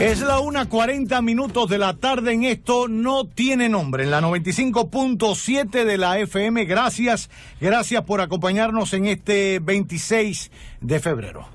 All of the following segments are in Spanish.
Es la 1:40 de la tarde en Esto No Tiene Nombre, en la 95.7 de la FM. Gracias por acompañarnos en este 26 de febrero.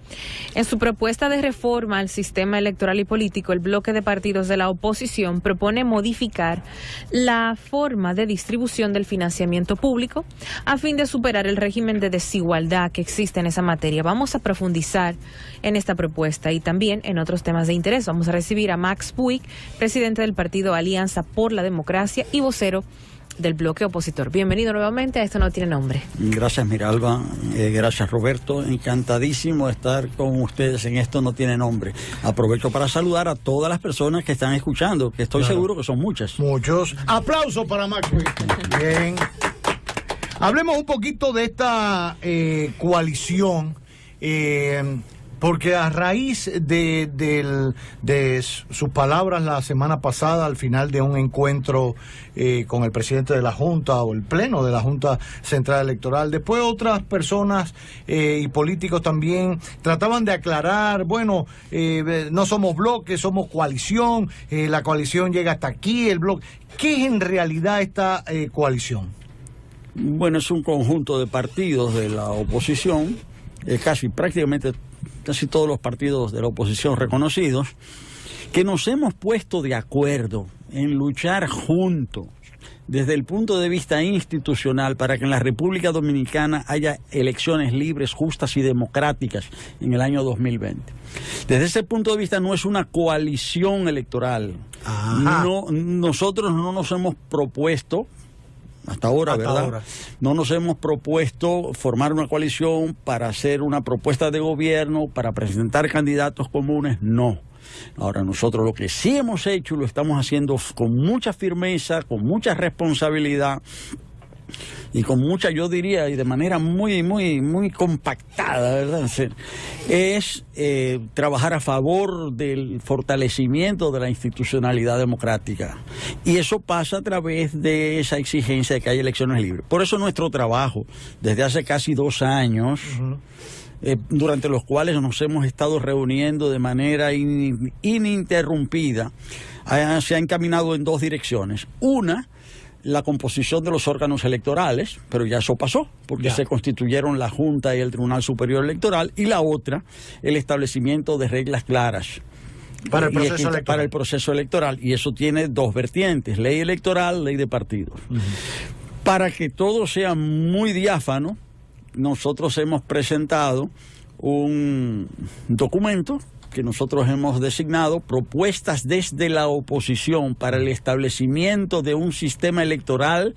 En su propuesta de reforma al sistema electoral y político, el bloque de partidos de la oposición propone modificar la forma de distribución del financiamiento público a fin de superar el régimen de desigualdad que existe en esa materia. Vamos a profundizar en esta propuesta y también en otros temas de interés. Vamos a recibir a Max Puig, presidente del partido Alianza por la Democracia y vocero del bloque opositor. Bienvenido nuevamente a Esto No Tiene Nombre. Gracias, Miralba. Gracias, Roberto. Encantadísimo de estar con ustedes en Esto No Tiene Nombre. Aprovecho para saludar a todas las personas que están escuchando, que estoy seguro que son muchas. Muchos. Aplausos para Max Puig. Bien. Hablemos un poquito de esta coalición. Porque a raíz de sus palabras la semana pasada al final de un encuentro con el presidente de la Junta o el pleno de la Junta Central Electoral, después otras personas y políticos también trataban de aclarar, bueno, no somos bloques, somos coalición, la coalición llega hasta aquí, el bloque. ¿Qué es en realidad esta coalición? Bueno, es un conjunto de partidos de la oposición, prácticamente casi todos los partidos de la oposición reconocidos, que nos hemos puesto de acuerdo en luchar juntos desde el punto de vista institucional para que en la República Dominicana haya elecciones libres, justas y democráticas en el año 2020. Desde ese punto de vista no es una coalición electoral. No, nosotros no nos hemos propuesto hasta ahora, ¿verdad? No nos hemos propuesto formar una coalición para hacer una propuesta de gobierno, para presentar candidatos comunes, no. Ahora, nosotros lo que sí hemos hecho, lo estamos haciendo con mucha firmeza, con mucha responsabilidad y con mucha, yo diría, y de manera muy compactada, ¿verdad? Es trabajar a favor del fortalecimiento de la institucionalidad democrática. Y eso pasa a través de esa exigencia de que haya elecciones libres. Por eso nuestro trabajo, desde hace casi 2 años, durante los cuales nos hemos estado reuniendo de manera ininterrumpida, se ha encaminado en 2 direcciones. Una, la composición de los órganos electorales, pero ya eso pasó, porque se constituyeron la Junta y el Tribunal Superior Electoral, y la otra, el establecimiento de reglas claras para el proceso electoral, y eso tiene 2 vertientes, ley electoral, ley de partidos. Para que todo sea muy diáfano, nosotros hemos presentado un documento que nosotros hemos designado propuestas desde la oposición para el establecimiento de un sistema electoral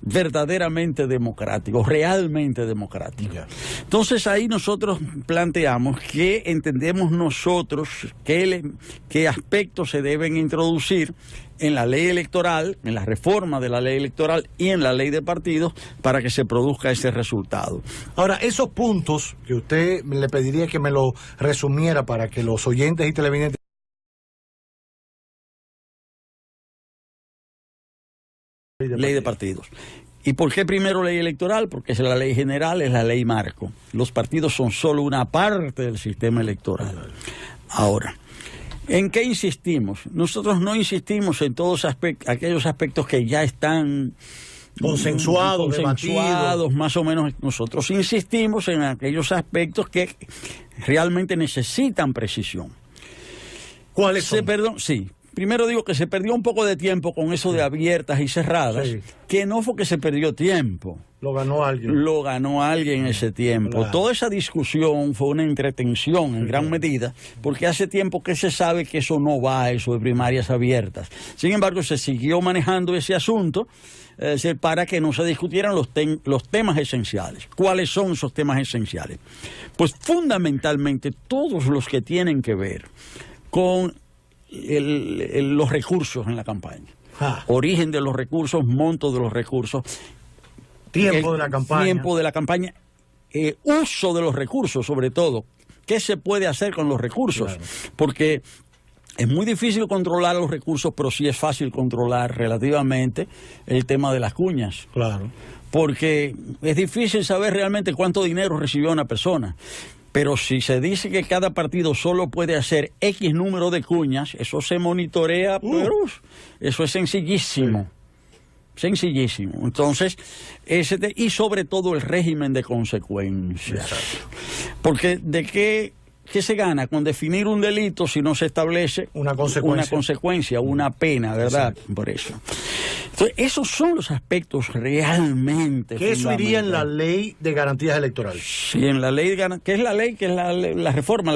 verdaderamente democrático, realmente democrático. Entonces ahí nosotros planteamos que entendemos nosotros qué aspectos se deben introducir en la ley electoral, en la reforma de la ley electoral y en la ley de partidos para que se produzca ese resultado. Ahora, esos puntos que usted le pediría que me lo resumiera para que los oyentes y televidentes. Ley de partidos. ¿Y por qué primero ley electoral? Porque es la ley general, es la ley marco. Los partidos son solo una parte del sistema electoral. Ahora, ¿en qué insistimos? Nosotros no insistimos en todos aquellos aspectos que ya están consensuados, debatidos. Más o menos. Nosotros insistimos en aquellos aspectos que realmente necesitan precisión. ¿Cuáles son? Sí. Primero digo que se perdió un poco de tiempo con eso de abiertas y cerradas, que no fue que se perdió tiempo. Lo ganó alguien. Lo ganó alguien ese tiempo. Claro. Toda esa discusión fue una entretención en gran medida, porque hace tiempo que se sabe que eso no va, eso de primarias abiertas. Sin embargo, se siguió manejando ese asunto para que no se discutieran los temas esenciales. ¿Cuáles son esos temas esenciales? Pues fundamentalmente todos los que tienen que ver con los recursos en la campaña. Origen de los recursos, monto de los recursos, tiempo de la campaña, uso de los recursos, sobre todo. ¿Qué se puede hacer con los recursos? Claro. Porque es muy difícil controlar los recursos, pero sí es fácil controlar relativamente el tema de las cuñas. Claro. Porque es difícil saber realmente cuánto dinero recibió una persona. Pero si se dice que cada partido solo puede hacer X número de cuñas, eso se monitorea, pero eso es sencillísimo. Sencillísimo. Entonces, y sobre todo el régimen de consecuencias. Exacto. Porque ¿de qué se gana con definir un delito si no se establece una consecuencia, una pena, ¿verdad? Exacto. Por eso. Entonces, esos son los aspectos realmente que eso iría en la ley de garantías electorales. Sí, en la ley que es la reforma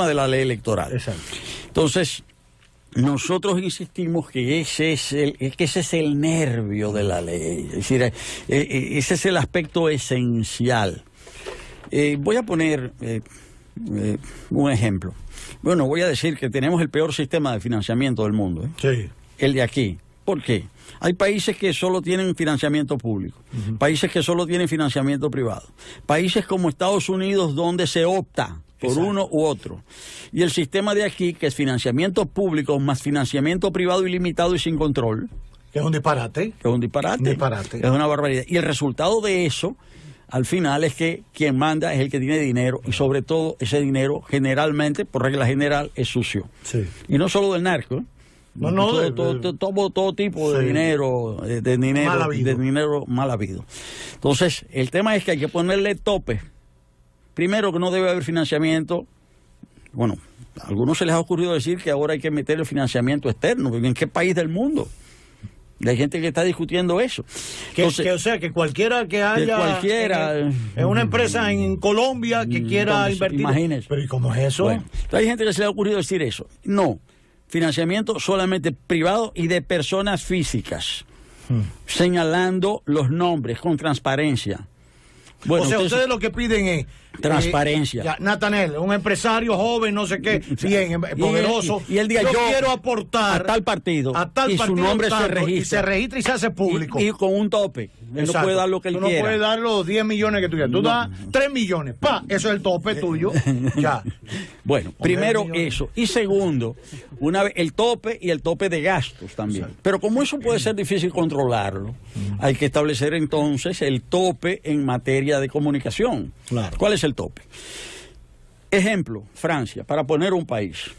de la ley electoral. Exacto. Entonces, nosotros insistimos que ese es el nervio de la ley, es decir, ese es el aspecto esencial. Voy a poner un ejemplo. Bueno, voy a decir que tenemos el peor sistema de financiamiento del mundo, Sí. El de aquí. ¿Por qué? Hay países que solo tienen financiamiento público, países que solo tienen financiamiento privado, países como Estados Unidos donde se opta por uno u otro. Y el sistema de aquí, que es financiamiento público más financiamiento privado ilimitado y sin control. Es un disparate. Es un disparate. Es una barbaridad. Y el resultado de eso, al final, es que quien manda es el que tiene dinero. Y sobre todo, ese dinero generalmente, por regla general, es sucio. Sí. Y no solo del narco, todo tipo de dinero, de dinero mal habido. Entonces, el tema es que hay que ponerle tope. Primero, que no debe haber financiamiento. Bueno, a algunos se les ha ocurrido decir que ahora hay que meter el financiamiento externo. ¿En qué país del mundo? Hay gente que está discutiendo eso. Entonces, o sea, que cualquiera que haya en una empresa en Colombia que quiera invertir. Imagínese. Pero ¿y cómo es eso? Bueno, hay gente que se le ha ocurrido decir eso. No, financiamiento solamente privado y de personas físicas, señalando los nombres con transparencia. Bueno, o sea, ustedes lo que piden es transparencia. Nathaniel, un empresario joven, no sé qué, bien, poderoso. Y él diga, yo quiero aportar a tal partido. Y su nombre se registra. Y se registra y se hace público. Y con un tope. Él no puede dar lo que él quiera. No puede dar los 10 millones que tú quieras. Tú das 3 millones. Eso es el tope tuyo. Ya. Bueno, primero eso. Y segundo, el tope y el tope de gastos también. Exacto. Pero como eso puede ser difícil controlarlo, hay que establecer entonces el tope en materia de comunicación. Claro. ¿Cuál es el tope? Ejemplo, Francia, para poner un país.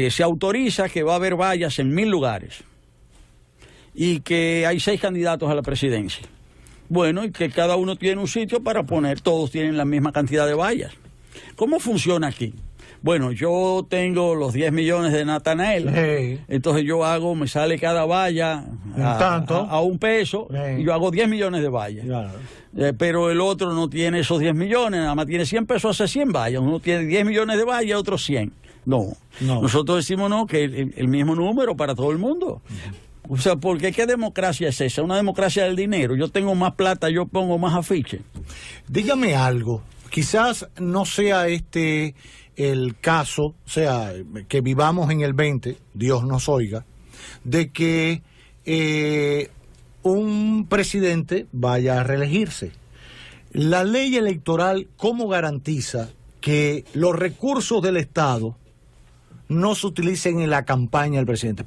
Se autoriza que va a haber vallas en 1000 lugares y que hay 6 candidatos a la presidencia. Bueno, y que cada uno tiene un sitio para poner, todos tienen la misma cantidad de vallas. ¿Cómo funciona aquí? Bueno, yo tengo los 10 millones de Nathaniel, entonces me sale cada valla a $1, y yo hago 10 millones de vallas. Claro. Pero el otro no tiene esos 10 millones, nada más tiene 100 pesos, hace 100 vallas. Uno tiene 10 millones de vallas, otro 100. No. Nosotros decimos que el mismo número para todo el mundo. O sea, porque ¿qué democracia es esa? Una democracia del dinero. Yo tengo más plata, yo pongo más afiche. Dígame algo. Quizás no sea el caso, o sea, que vivamos en el 20, Dios nos oiga, de que un presidente vaya a reelegirse. La ley electoral, ¿cómo garantiza que los recursos del Estado no se utilicen en la campaña del presidente?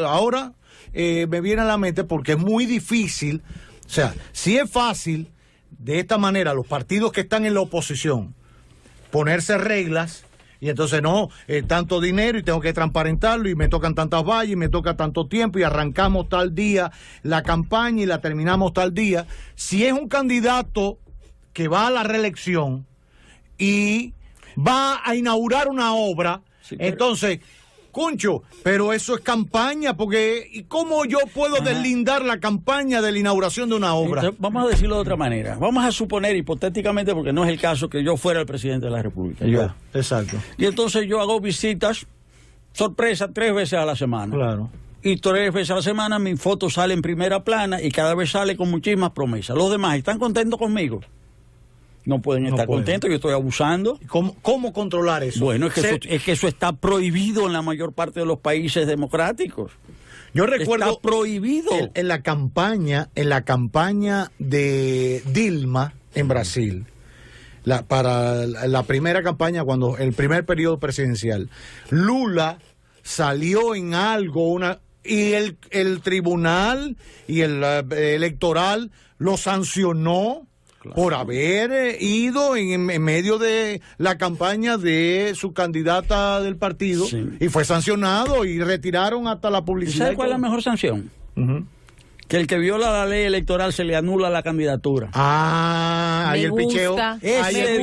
Ahora me viene a la mente porque es muy difícil, o sea, si es fácil de esta manera los partidos que están en la oposición ponerse reglas y entonces tanto dinero y tengo que transparentarlo y me tocan tantas vallas y me toca tanto tiempo y arrancamos tal día la campaña y la terminamos tal día. Si es un candidato que va a la reelección y va a inaugurar una obra, entonces, Concho, pero eso es campaña, porque ¿y cómo yo puedo deslindar la campaña de la inauguración de una obra? Entonces, vamos a decirlo de otra manera. Vamos a suponer hipotéticamente, porque no es el caso, que yo fuera el presidente de la República. Exacto. Y entonces yo hago visitas, sorpresa, 3 veces a la semana. Claro. Y 3 veces a la semana mi foto sale en primera plana y cada vez sale con muchísimas promesas. Los demás están contentos conmigo. No pueden estar contentos, yo estoy abusando. ¿Cómo controlar eso? Bueno, es que eso está prohibido en la mayor parte de los países democráticos. Yo recuerdo está prohibido. En la campaña de Dilma en Brasil, para la primera campaña, cuando el primer periodo presidencial, Lula salió en algo, y el tribunal y el electoral lo sancionó. por haber ido en medio de la campaña de su candidata del partido, y fue sancionado y retiraron hasta la publicidad. ¿Sabe cuál es la mejor sanción? Que el que viola la ley electoral se le anula la candidatura. Ahí el picheo. Ese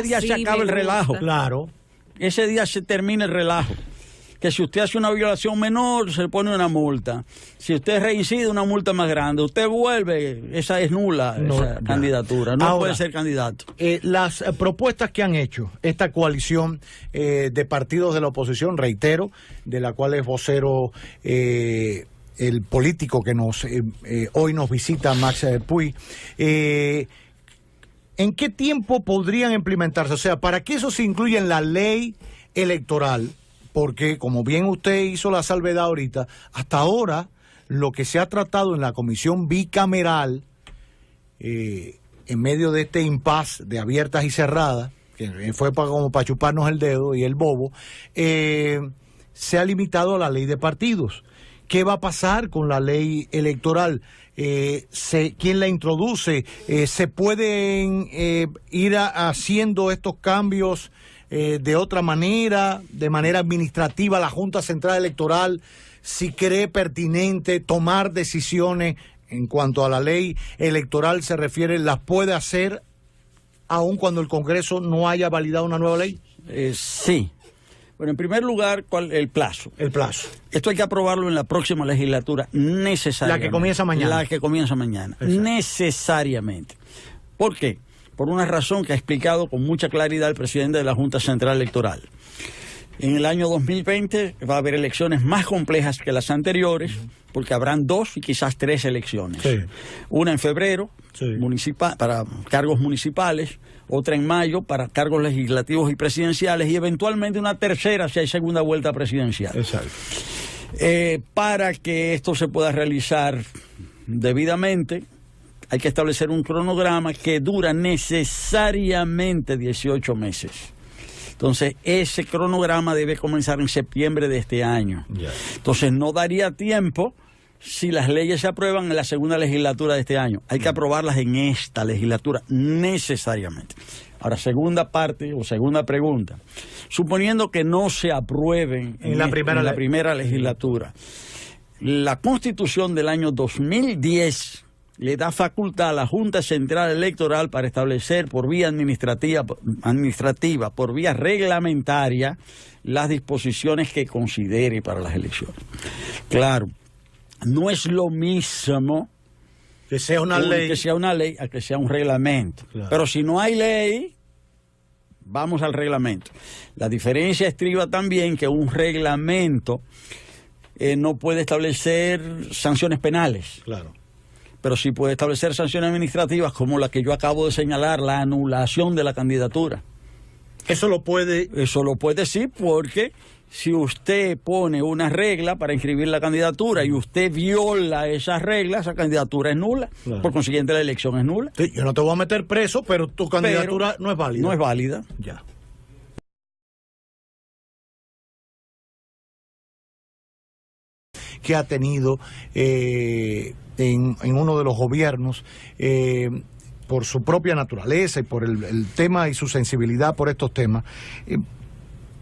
día se acaba el relajo. Claro. Ese día se termina el relajo. Que si usted hace una violación menor, se le pone una multa. Si usted reincide, una multa más grande. Usted vuelve, esa es nula, esa candidatura. No puede ser candidato. Las propuestas que han hecho esta coalición de partidos de la oposición, reitero, de la cual es vocero el político que hoy nos visita, Max Puy, ¿en qué tiempo podrían implementarse? O sea, ¿para qué eso se incluye en la ley electoral? Porque, como bien usted hizo la salvedad ahorita, hasta ahora lo que se ha tratado en la comisión bicameral, en medio de este impasse de abiertas y cerradas, que fue como para chuparnos el dedo y el bobo, se ha limitado a la ley de partidos. ¿Qué va a pasar con la ley electoral? ¿Quién la introduce? ¿Se pueden ir haciendo estos cambios de otra manera, de manera administrativa? La Junta Central Electoral, si cree pertinente tomar decisiones en cuanto a la ley electoral se refiere, ¿las puede hacer aun cuando el Congreso no haya validado una nueva ley? Sí. Bueno, en primer lugar, el plazo. El plazo. Esto hay que aprobarlo en la próxima legislatura, necesariamente. La que comienza mañana. La que comienza mañana, exacto. Necesariamente. ¿Por qué? Por una razón que ha explicado con mucha claridad el presidente de la Junta Central Electoral. En el año 2020 va a haber elecciones más complejas que las anteriores, porque habrán 2 y quizás 3 elecciones. Sí. Una en febrero, para cargos municipales, otra en mayo para cargos legislativos y presidenciales, y eventualmente una tercera si hay segunda vuelta presidencial. Exacto. Para que esto se pueda realizar debidamente, hay que establecer un cronograma que dura necesariamente 18 meses. Entonces, ese cronograma debe comenzar en septiembre de este año. Entonces, no daría tiempo si las leyes se aprueban en la segunda legislatura de este año. Hay que aprobarlas en esta legislatura, necesariamente. Ahora, segunda parte o segunda pregunta. Suponiendo que no se aprueben en la primera legislatura, la Constitución del año 2010 le da facultad a la Junta Central Electoral para establecer por vía administrativa, por vía reglamentaria, las disposiciones que considere para las elecciones. Claro, no es lo mismo que sea una ley a que sea un reglamento. Claro. Pero si no hay ley, vamos al reglamento. La diferencia estriba también que un reglamento no puede establecer sanciones penales. Claro. Pero sí puede establecer sanciones administrativas como la que yo acabo de señalar, la anulación de la candidatura. Eso lo puede sí, porque si usted pone una regla para inscribir la candidatura y usted viola esas reglas, esa candidatura es nula. Claro. Por consiguiente, la elección es nula. Sí, yo no te voy a meter preso, pero tu candidatura no es válida. No es válida. Ya. Que ha tenido en uno de los gobiernos, por su propia naturaleza y por el tema y su sensibilidad por estos temas.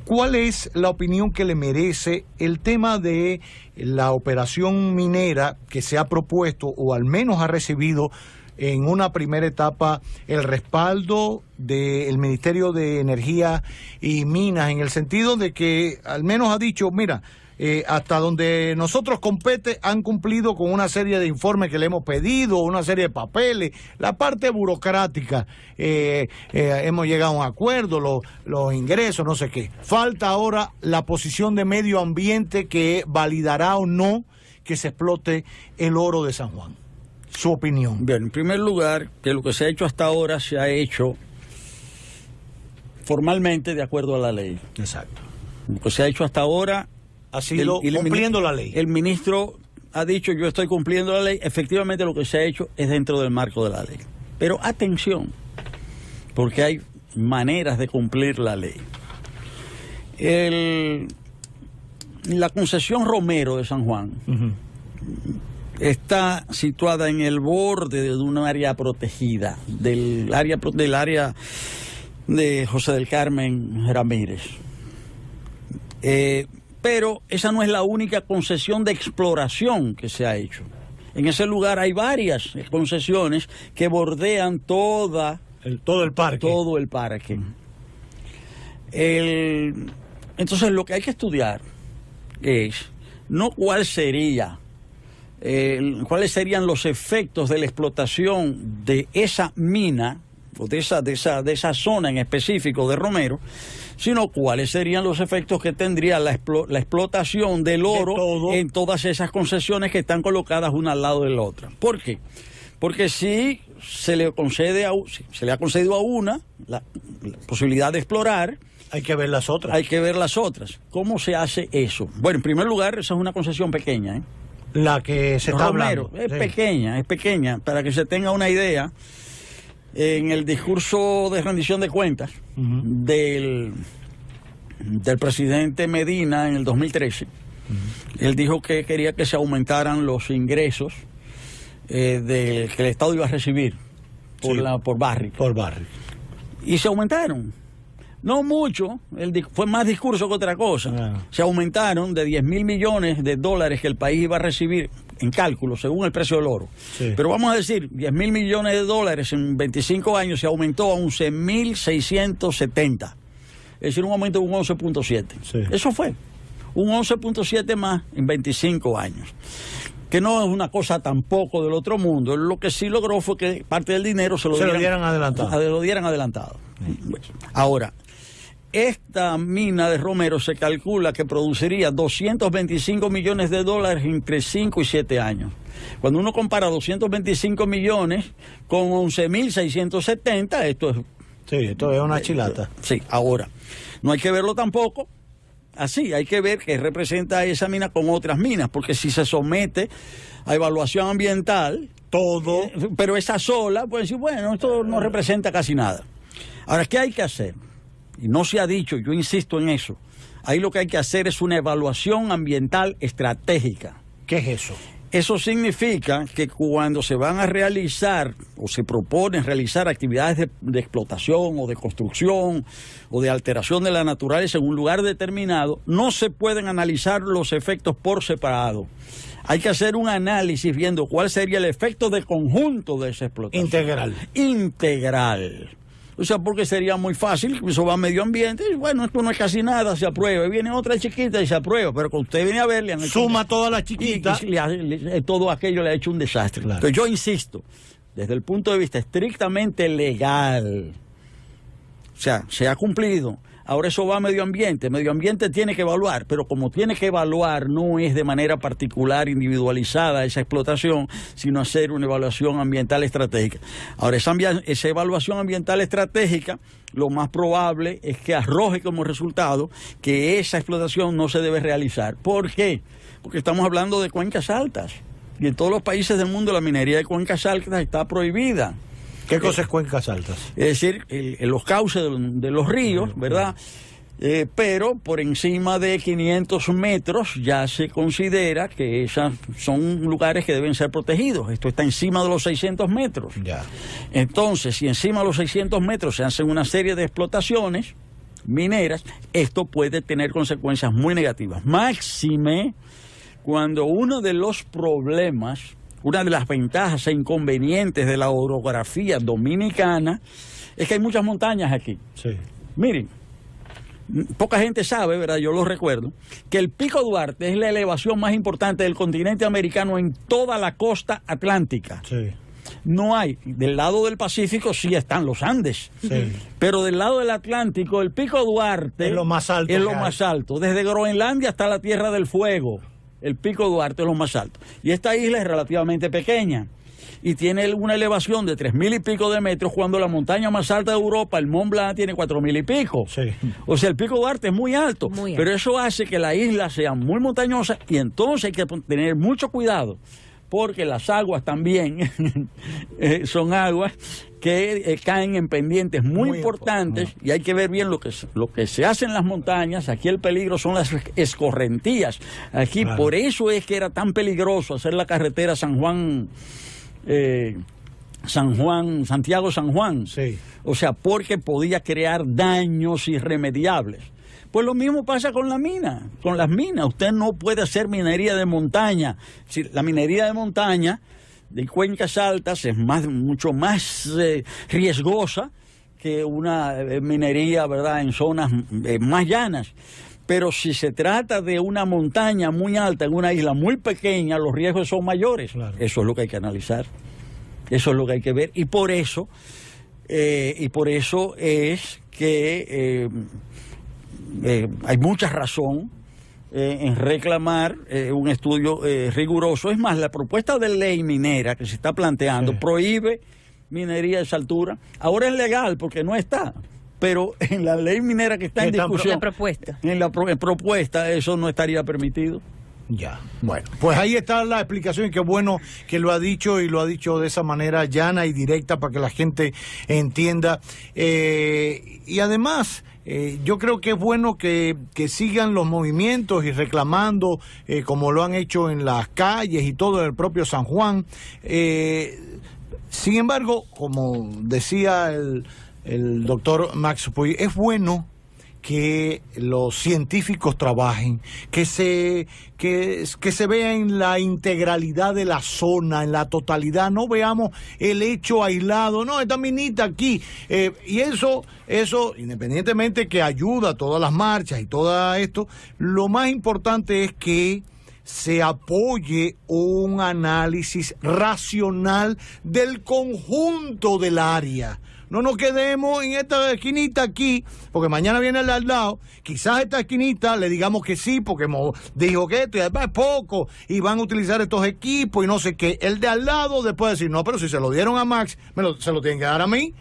¿Cuál es la opinión que le merece el tema de la operación minera que se ha propuesto o al menos ha recibido en una primera etapa el respaldo del Ministerio de Energía y Minas, en el sentido de que al menos ha dicho, mira, hasta donde nosotros compete han cumplido con una serie de informes que le hemos pedido, una serie de papeles, la parte burocrática, hemos llegado a un acuerdo, los ingresos, no sé qué. Falta ahora la posición de medio ambiente que validará o no que se explote el oro de San Juan. Su opinión. Bien, en primer lugar, que lo que se ha hecho hasta ahora se ha hecho formalmente de acuerdo a la ley. Exacto. Lo que se ha hecho hasta ahora ha sido cumpliendo la ley. El ministro ha dicho, yo estoy cumpliendo la ley. Efectivamente, lo que se ha hecho es dentro del marco de la ley. Pero atención, porque hay maneras de cumplir la ley. La concesión Romero de San Juan está situada en el borde de un área protegida, del área de José del Carmen Ramírez. Pero esa no es la única concesión de exploración que se ha hecho. En ese lugar hay varias concesiones que bordean todo el parque. Todo el parque. Entonces lo que hay que estudiar es no cuáles serían los efectos de la explotación de esa mina o de esa zona en específico de Romero, sino cuáles serían los efectos que tendría la explotación del oro en todas esas concesiones que están colocadas una al lado de la otra. ¿Por qué? Porque si se le ha concedido a una la posibilidad de explorar, hay que ver las otras. Hay que ver las otras. ¿Cómo se hace eso? Bueno, en primer lugar, esa es una concesión pequeña, ¿eh? La que se está Romero, hablando. Es pequeña, para que se tenga una idea. En el discurso de rendición de cuentas del presidente Medina en el 2013, él dijo que quería que se aumentaran los ingresos que el Estado iba a recibir por barrio. Por barrio. Y se aumentaron. No mucho, fue más discurso que otra cosa. Se aumentaron de 10.000 millones de dólares que el país iba a recibir en cálculo, según el precio del oro. Sí. Pero vamos a decir, 10.000 millones de dólares en 25 años se aumentó a 11.670. Es decir, un aumento de un 11.7. Sí. Eso fue, un 11.7 más en 25 años. Que no es una cosa tampoco del otro mundo. Lo que sí logró fue que parte del dinero se lo dieran adelantado. Sí. Ahora, esta mina de Romero se calcula que produciría 225 millones de dólares entre 5 y 7 años. Cuando uno compara 225 millones con 11.670, esto es... Sí, esto es una chilata. Sí, ahora, no hay que verlo tampoco así, hay que ver qué representa esa mina con otras minas, porque si se somete a evaluación ambiental, pero esa sola, pueden decir, bueno, esto no representa casi nada. Ahora, ¿qué hay que hacer? Y no se ha dicho, yo insisto en eso. Ahí lo que hay que hacer es una evaluación ambiental estratégica. ¿Qué es eso? Eso significa que cuando se van a realizar o se proponen realizar actividades de explotación o de construcción o de alteración de la naturaleza en un lugar determinado, no se pueden analizar los efectos por separado. Hay que hacer un análisis viendo cuál sería el efecto de conjunto de esa explotación. Integral. O sea, porque sería muy fácil, eso va a medio ambiente, y bueno, esto no es casi nada, se aprueba, y viene otra chiquita y se aprueba, pero cuando usted viene a ver, le han hecho suma todas las chiquitas, y todo aquello le ha hecho un desastre. Claro. Entonces yo insisto, desde el punto de vista estrictamente legal, o sea, se ha cumplido. Ahora eso va a medio ambiente tiene que evaluar, pero como tiene que evaluar no es de manera particular, individualizada esa explotación, sino hacer una evaluación ambiental estratégica. Ahora esa evaluación ambiental estratégica, lo más probable es que arroje como resultado que esa explotación no se debe realizar. ¿Por qué? Porque estamos hablando de cuencas altas, y en todos los países del mundo la minería de cuencas altas está prohibida. ¿Qué cosas cuencas altas? Es decir, los cauces de los ríos, ¿verdad? Pero por encima de 500 metros ya se considera que esos son lugares que deben ser protegidos. Esto está encima de los 600 metros. Ya. Entonces, si encima de los 600 metros se hacen una serie de explotaciones mineras, esto puede tener consecuencias muy negativas. Máxime cuando uno de los problemas, una de las ventajas e inconvenientes de la orografía dominicana es que hay muchas montañas aquí. Sí. Miren, poca gente sabe, ¿verdad? Yo lo recuerdo, que el Pico Duarte es la elevación más importante del continente americano en toda la costa atlántica. Sí. No hay, del lado del Pacífico sí están los Andes, sí, pero del lado del Atlántico el Pico Duarte es lo más alto. Es lo más alto, desde Groenlandia hasta la Tierra del Fuego. El Pico Duarte es lo más alto. Y esta isla es relativamente pequeña y tiene una elevación de 3.000 y pico de metros, cuando la montaña más alta de Europa, el Mont Blanc, tiene 4.000 y pico. Sí. O sea, el Pico Duarte es muy alto, pero eso hace que la isla sea muy montañosa, y entonces hay que tener mucho cuidado porque las aguas también son aguas que caen en pendientes muy importantes, y hay que ver bien lo que se hace en las montañas. Aquí el peligro son las escorrentías. Aquí por eso es que era tan peligroso hacer la carretera Santiago-San Juan. Sí. O sea, porque podía crear daños irremediables. Pues lo mismo pasa con la mina, con las minas. Usted no puede hacer minería de montaña. Si la minería de montaña de cuencas altas es mucho más riesgosa que una minería, ¿verdad?, en zonas más llanas. Pero si se trata de una montaña muy alta en una isla muy pequeña, los riesgos son mayores. Claro. Eso es lo que hay que analizar. Eso es lo que hay que ver. Y por eso es que hay mucha razón en reclamar un estudio riguroso. Es más, la propuesta de ley minera que se está planteando prohíbe minería a esa altura. Ahora es legal porque no está, pero en la ley minera que está en discusión, en la propuesta, eso no estaría permitido. Ya, bueno, pues ahí está la explicación, y qué bueno que lo ha dicho, y lo ha dicho de esa manera llana y directa para que la gente entienda. Y además, yo creo que es bueno que sigan los movimientos y reclamando, como lo han hecho en las calles y todo en el propio San Juan. Sin embargo, como decía el doctor Max Puy, es bueno que los científicos trabajen, que se vea en la integralidad de la zona, en la totalidad, no veamos el hecho aislado, no, esta minita aquí, y eso, independientemente que ayuda a todas las marchas y todo esto, lo más importante es que se apoye un análisis racional del conjunto del área. No nos quedemos en esta esquinita aquí, porque mañana viene el de al lado. Quizás esta esquinita le digamos que sí, porque dijo que esto y además es poco, y van a utilizar estos equipos y no sé qué. El de al lado después decir, no, pero si se lo dieron a Max, se lo tienen que dar a mí.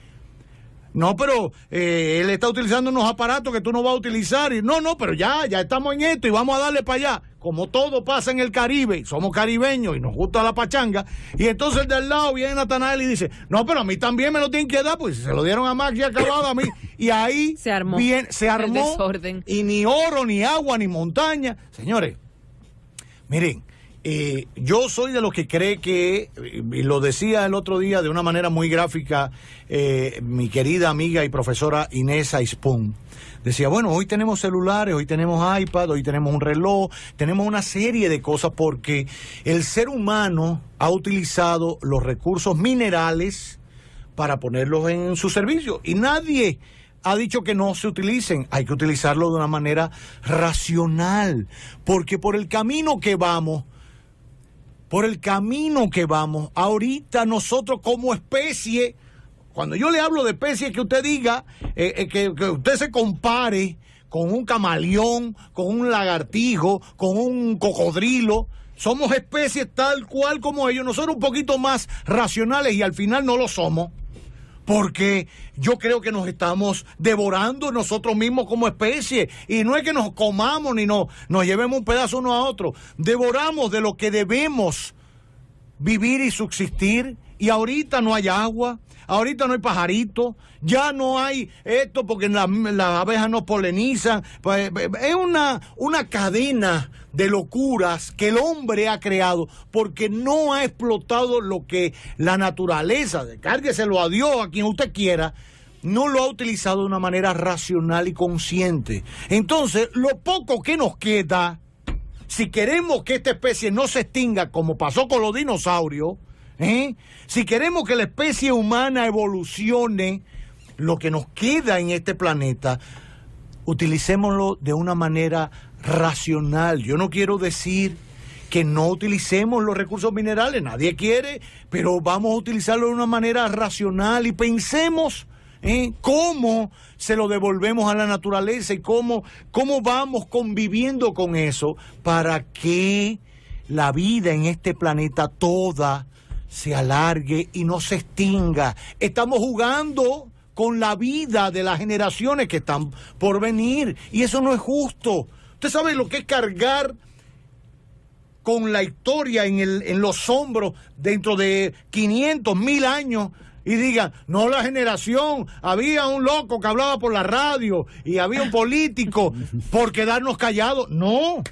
No, pero él está utilizando unos aparatos que tú no vas a utilizar. Y no, pero ya estamos en esto y vamos a darle para allá. Como todo pasa en el Caribe, somos caribeños y nos gusta la pachanga. Y entonces el de al lado viene Natanael y dice, no, pero a mí también me lo tienen que dar, pues si se lo dieron a Max y acabado a mí. Y ahí se armó el desorden. Y ni oro, ni agua, ni montaña. Señores, miren, yo soy de los que cree que, y lo decía el otro día de una manera muy gráfica, mi querida amiga y profesora Inés Aispun, decía, bueno, hoy tenemos celulares, hoy tenemos iPad, hoy tenemos un reloj, tenemos una serie de cosas porque el ser humano ha utilizado los recursos minerales para ponerlos en su servicio, y nadie ha dicho que no se utilicen. Hay que utilizarlo de una manera racional, porque por el camino que vamos, ahorita nosotros como especie, cuando yo le hablo de especie, que usted diga, que usted se compare con un camaleón, con un lagartijo, con un cocodrilo. Somos especies tal cual como ellos, nosotros un poquito más racionales, y al final no lo somos, porque yo creo que nos estamos devorando nosotros mismos como especie, y no es que nos comamos ni nos llevemos un pedazo uno a otro, devoramos de lo que debemos vivir y subsistir, y ahorita no hay agua, ahorita no hay pajaritos, ya no hay esto porque las abejas no polinizan. Pues, es una cadena de locuras que el hombre ha creado porque no ha explotado lo que la naturaleza, cárgueselo a Dios, a quien usted quiera, no lo ha utilizado de una manera racional y consciente. Entonces, lo poco que nos queda, si queremos que esta especie no se extinga como pasó con los dinosaurios, si queremos que la especie humana evolucione, lo que nos queda en este planeta, utilicémoslo de una manera racional. Yo no quiero decir que no utilicemos los recursos minerales, nadie quiere, pero vamos a utilizarlo de una manera racional y pensemos cómo se lo devolvemos a la naturaleza y cómo vamos conviviendo con eso para que la vida en este planeta toda se alargue y no se extinga. Estamos jugando con la vida de las generaciones que están por venir, y eso no es justo. Usted sabe lo que es cargar con la historia en los hombros dentro de 500, 1000 años y digan, no, la generación, había un loco que hablaba por la radio y había un político por quedarnos callados? No.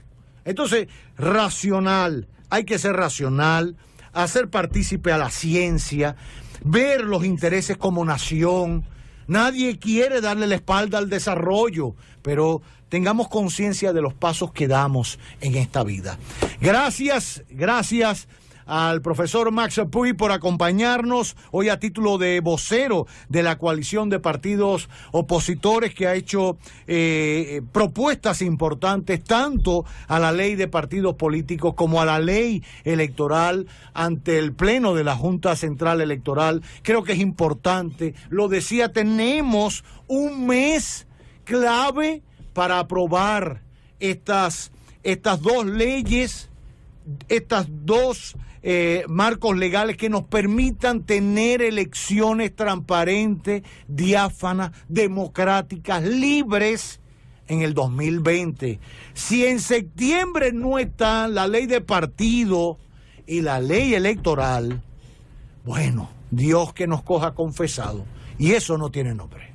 Entonces, racional, hay que ser racional, hacer partícipe a la ciencia, ver los intereses como nación. Nadie quiere darle la espalda al desarrollo, pero tengamos conciencia de los pasos que damos en esta vida. Gracias al profesor Max Puy por acompañarnos hoy a título de vocero de la coalición de partidos opositores que ha hecho propuestas importantes tanto a la ley de partidos políticos como a la ley electoral ante el pleno de la Junta Central Electoral. Creo que es importante, lo decía, tenemos un mes clave para aprobar estas dos leyes, estas dos marcos legales que nos permitan tener elecciones transparentes, diáfanas, democráticas, libres en el 2020. Si en septiembre no está la ley de partido y la ley electoral, bueno, Dios que nos coja confesado, y eso no tiene nombre.